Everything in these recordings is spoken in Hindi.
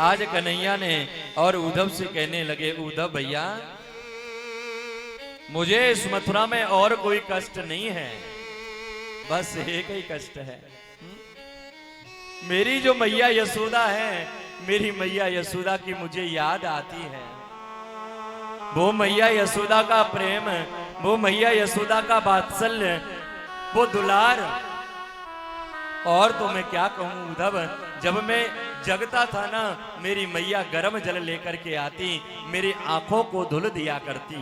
आज कन्हैया ने और उद्धव से कहने लगे, उद्धव भैया मुझे इस मथुरा में और कोई कष्ट नहीं है, बस एक ही कष्ट है। मेरी जो मैया यशोदा है, मेरी मैया यशोदा की मुझे याद आती है। वो मैया यशोदा का प्रेम, वो मैया यशोदा का वात्सल्य, वो दुलार। और तो मैं क्या कहूं उद्धव, जब मैं जगता था ना, मेरी मैया गर्म जल लेकर के आती, मेरी आंखों को धुल दिया करती,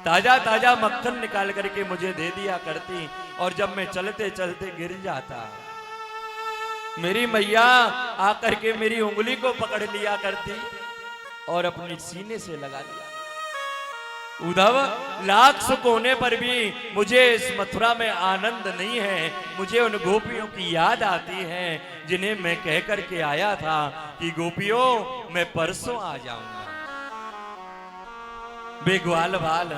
ताजा ताजा मक्खन निकाल करके मुझे दे दिया करती। और जब मैं चलते चलते गिर जाता, मेरी मैया आकर के मेरी उंगली को पकड़ लिया करती और अपने सीने से लगा लिया। उद्धव, लाख सुख होने पर भी मुझे इस मथुरा में आनंद नहीं है। मुझे उन गोपियों की याद आती है जिन्हें मैं कह करके आया था कि गोपियों मैं परसों आ जाऊंगा। वे ग्वाल बाल,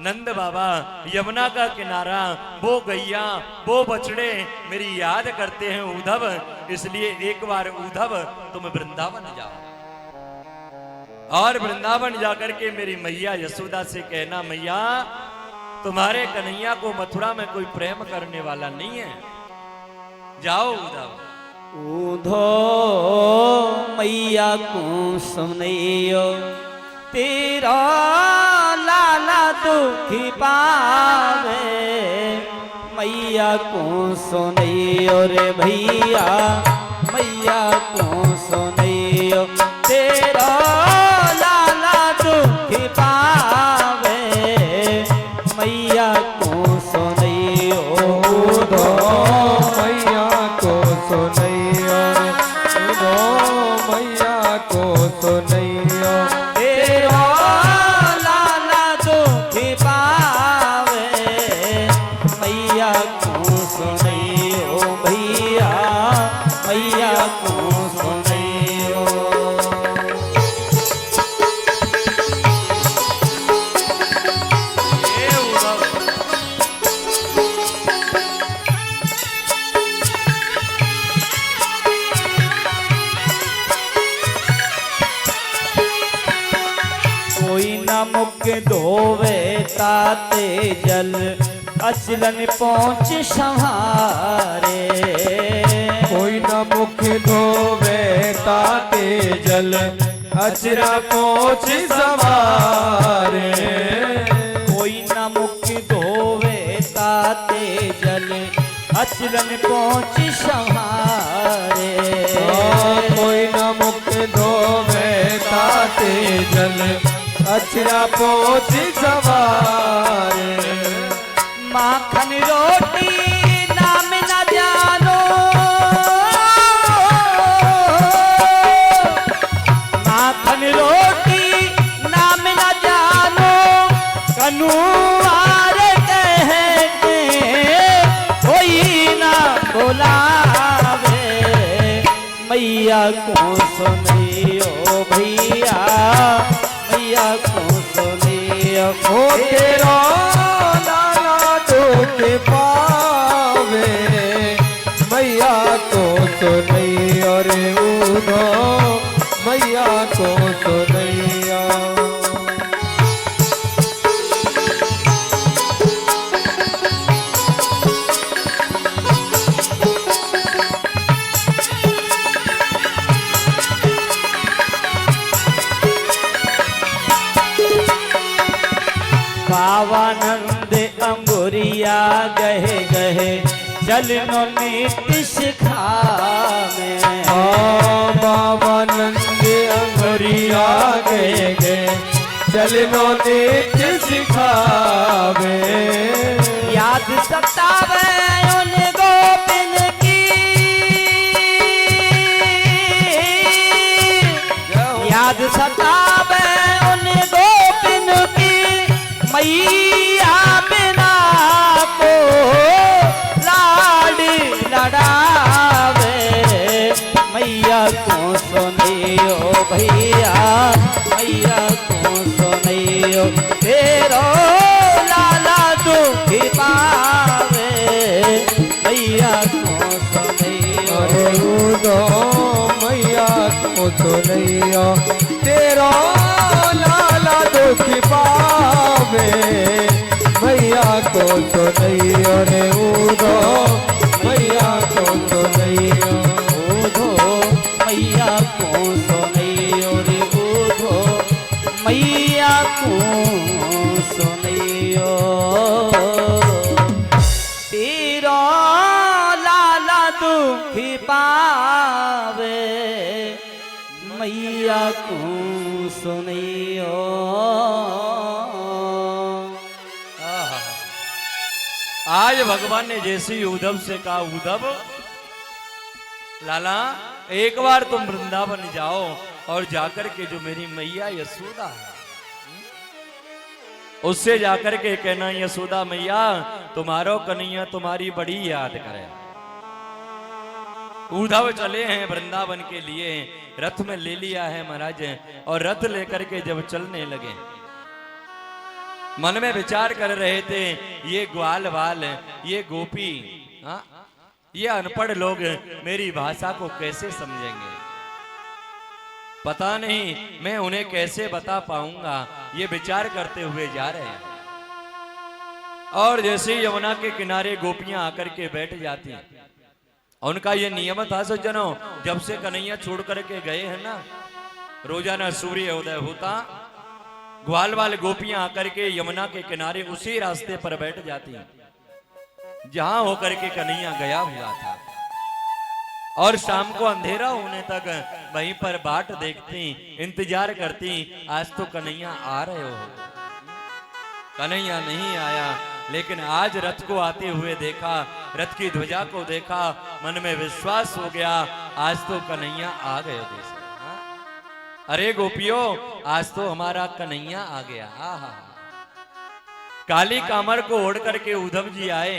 नंद बाबा, यमुना का किनारा, वो गैया, वो बछड़े मेरी याद करते हैं उद्धव। इसलिए एक बार उद्धव तुम वृंदावन जाओ और वृंदावन जाकर के मेरी मैया यशोदा से कहना, मैया तुम्हारे कन्हैया को मथुरा में कोई प्रेम करने वाला नहीं है, जाओ उद्धव। उधो मैया को सुनियो, तेरा लाला दुखी पावे, मैया को सुनियो रे भैया, मैया को सुनियो, तेरा लाला दुखी पावे, मैया को सुनियो। उधो मैया को सुनियो, उधो मैया को सुनियो, तेरा लाला दुखी पावे, मैया को सुनियो भैया, मैया को सुनियो। ये उद्धव, कोई न मुख धोवे ताते जल, अचलन पहुँच संहारे। कोई न मुख धोवे ताते जल, अचरा पहुँच सवारे। कोई न मुख धोवे ताते जल, अचलन पहुँच संहारे। कोई न मुख धोवे ताते जल, अचरा पहुँच सवारे। माखन रोटी नाम न जानो, माखन रोटी नाम न जानो, कनुआर कहते कोई ना बुलावे, मैया को सुनियो भैया, मैया को सुनियो। ओ तेरा लाला दुख पावे, मैया को सुनियो रे उधो, मैया को सुनियो। बावानंद अंगुरिया गहे गहे, चलनो नीति सिखावे। बाबानंद अंगरिया गए गए, चलनो नित्य सिखावे। याद सतावे उन गोपिन की, याद सतावे उन गोपिन की, मैया बिना को लाड लड़ावे, मैया को सुनियो भैया, मैया को सुनियो, तेरो लाला दुखी पावे, मैया को सुनियो। उधो मैया को सुनैयो तेरो लाला दुख पावे मैया को सुनैयो रे उदो मैया को सुनैयो ओधो मैया को सुनैयो रे ओधो मैया को सुनैयो तेरो लाला दुख पावे मैया को सुनैयो। आज भगवान ने जैसे उद्धव से कहा, उद्धव लाला एक बार तुम वृंदावन जाओ और जाकर के जो मेरी मैया यशोदा है उससे जाकर के कहना, यशोदा मैया तुम्हारो कन्हैया तुम्हारी बड़ी याद करे। उद्धव चले हैं वृंदावन के लिए, रथ में ले लिया है महाराज, और रथ लेकर के जब चलने लगे मन में विचार कर रहे थे, ये ग्वाल बाल, ये गोपी, हाँ ये अनपढ़ लोग मेरी भाषा को कैसे समझेंगे, पता नहीं मैं उन्हें कैसे बता पाऊंगा, ये विचार करते हुए जा रहे हैं। और जैसे ही यमुना के किनारे गोपियां आकर के बैठ जाती हैं, उनका ये नियम था सज्जनों, जब से कन्हैया छोड़ करके गए हैं ना, रोजाना सूर्य उदय होता ग्वाल वाल गोपियां आकर के यमुना के किनारे उसी रास्ते पर बैठ जाती हैं जहां होकर के कन्हैया गया हुआ था, और शाम को अंधेरा होने तक वहीं पर बाट देखती, इंतजार करती, आज तो कन्हैया आ रहे हो। कन्हैया नहीं आया, लेकिन आज रथ को आते हुए देखा, रथ की ध्वजा को देखा, मन में विश्वास हो गया, आज तो कन्हैया आ गए देश। अरे गोपियों, आज तो हमारा कन्हैया आ गया। आहा, काली कामर को ओढ़ करके उद्धव जी आए,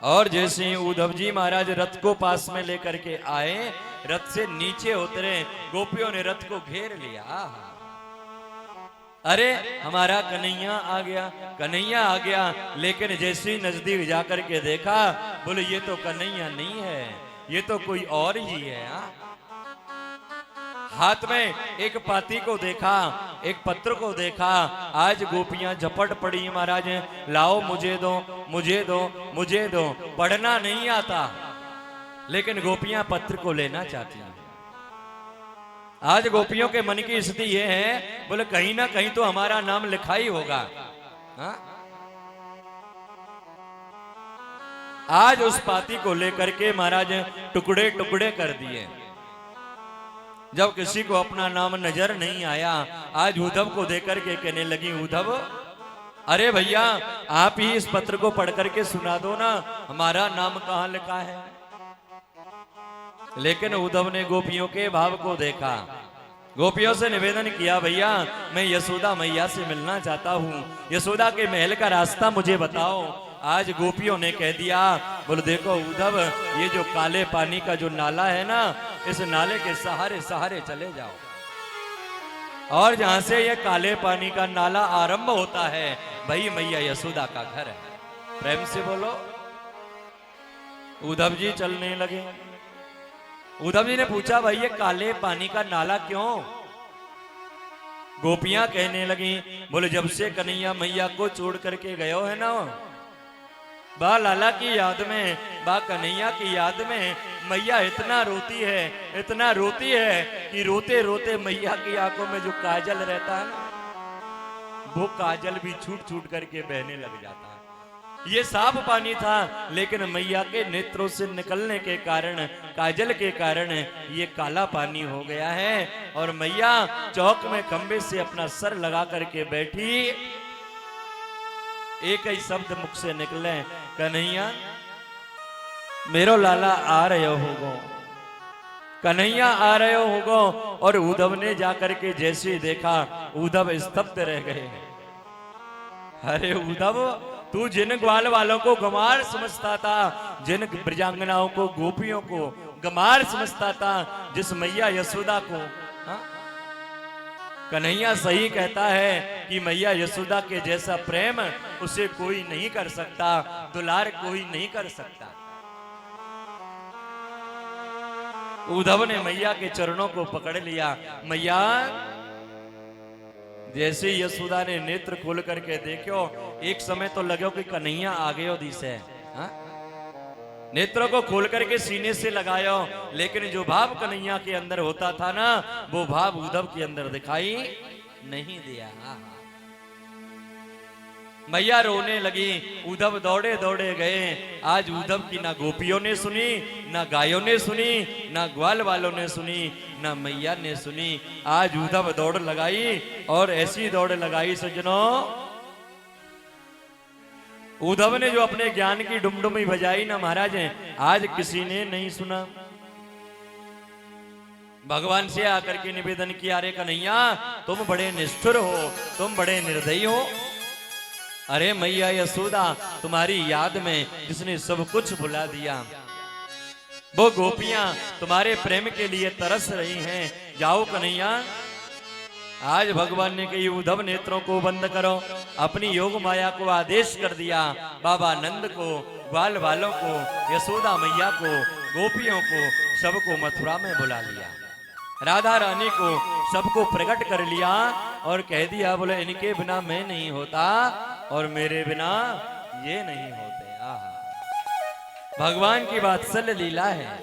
और जैसे ही उद्धव जी महाराज रथ को पास में लेकर के आए, रथ से नीचे उतरे, गोपियों ने रथ को घेर लिया। आहा, अरे हमारा कन्हैया आ गया, कन्हैया आ गया, लेकिन जैसे ही नजदीक जाकर के देखा, बोले ये तो कन्हैया नहीं है, ये तो कोई और ही है। हाथ में एक पाती को देखा, एक पत्र को देखा, आज गोपियां झपट पड़ी, महाराज लाओ मुझे दो, मुझे दो, मुझे दो। पढ़ना नहीं आता, लेकिन गोपियां पत्र को लेना चाहती हैं। आज गोपियों के मन की स्थिति यह है, बोले कहीं ना कहीं तो हमारा नाम लिखा ही होगा। हा? आज उस पाती को लेकर के महाराज टुकड़े टुकड़े कर दिए। जब किसी को अपना नाम नजर नहीं आया, आज उद्धव को देकर के कहने लगी, उद्धव अरे भैया आप ही इस पत्र को पढ़ करके सुना दो ना, हमारा नाम कहां लिखा है। लेकिन उद्धव ने गोपियों के भाव को देखा, गोपियों से निवेदन किया, भैया मैं यशोदा मैया से मिलना चाहता हूँ, यशोदा के महल का रास्ता मुझे बताओ। आज गोपियों ने कह दिया, बोलो देखो उद्धव, ये जो काले पानी का जो नाला है ना, इस नाले के सहारे सहारे चले जाओ, और जहां से ये काले पानी का नाला आरंभ होता है, भाई मैया यशोदा का घर है। प्रेम से बोलो। उद्धव जी चलने लगे। उद्धव जी ने पूछा, भाई ये काले पानी का नाला क्यों? गोपियां कहने लगी, बोले जब से कन्हैया मैया को छोड़ करके गयो है ना, बा लाला की याद में, बा कन्हैया की याद में मैया इतना रोती है, इतना रोती है कि रोते रोते मैया की आंखों में जो काजल रहता है ना, वो काजल भी छूट छूट करके बहने लग जाता है। ये साफ पानी था, लेकिन मैया के नेत्रों से निकलने के कारण, काजल के कारण ये काला पानी हो गया है। और मैया चौक में खंबे से अपना सर लगा करके बैठी, एक ही शब्द मुख से निकले, कन्हैया मेरो लाला आ रहे होगो, कन्हैया आ रहे होगो। और उद्धव ने जाकर के जैसे देखा, उद्धव स्तब्ध रह गए। अरे उद्धव, तू जिन ग्वाल वालों को गंवार समझता था, जिन ब्रजांगनाओं को, गोपियों को गंवार समझता था, जिस मैया यशोदा को, हा? कन्हैया सही कहता है कि मैया यशोदा के जैसा प्रेम उसे कोई नहीं कर सकता, दुलार कोई नहीं कर सकता। उद्धव ने मैया के चरणों को पकड़ लिया। मैया, जैसे यशोदा ने नेत्र खोल करके देखो, एक समय तो लगे कि कन्हैया आ गयो दिसे। हाँ? नेत्रों को खोल करके सीने से लगायो, लेकिन जो भाव कन्हैया के अंदर होता था ना, वो भाव उद्धव के अंदर दिखाई नहीं दिया। मैया रोने लगी, उद्धव दौड़े दौड़े गए। आज उद्धव की ना गोपियों ने सुनी, ना गायों ने सुनी, ना ग्वाल वालों ने सुनी, ना मैया ने सुनी। आज उद्धव दौड़ लगाई, और ऐसी दौड़ लगाई सज्जनों, उद्धव ने जो अपने ज्ञान की डुमडुमी बजाई ना महाराज, आज किसी ने नहीं सुना। भगवान से आकर के निवेदन किया, अरे कन्हैया, तुम बड़े निष्ठुर हो, तुम बड़े निर्दयी हो। अरे मैया यशोदा, तुम्हारी याद में जिसने सब कुछ भुला दिया, वो गोपियां तुम्हारे प्रेम के लिए तरस रही हैं। जाओ कन्हैया, आज भगवान ने कही उद्धव नेत्रों को बंद करो। अपनी योग माया को आदेश कर दिया। बाबा नंद को, ग्वाल वालों को, यशोदा मैया को, गोपियों को, सबको मथुरा में बुला लिया। राधा रानी को सबको प्रकट कर लिया और कह दिया, बोले इनके बिना मैं नहीं होता और मेरे बिना ये नहीं होते। आहा, भगवान की वात्सल्य लीला है।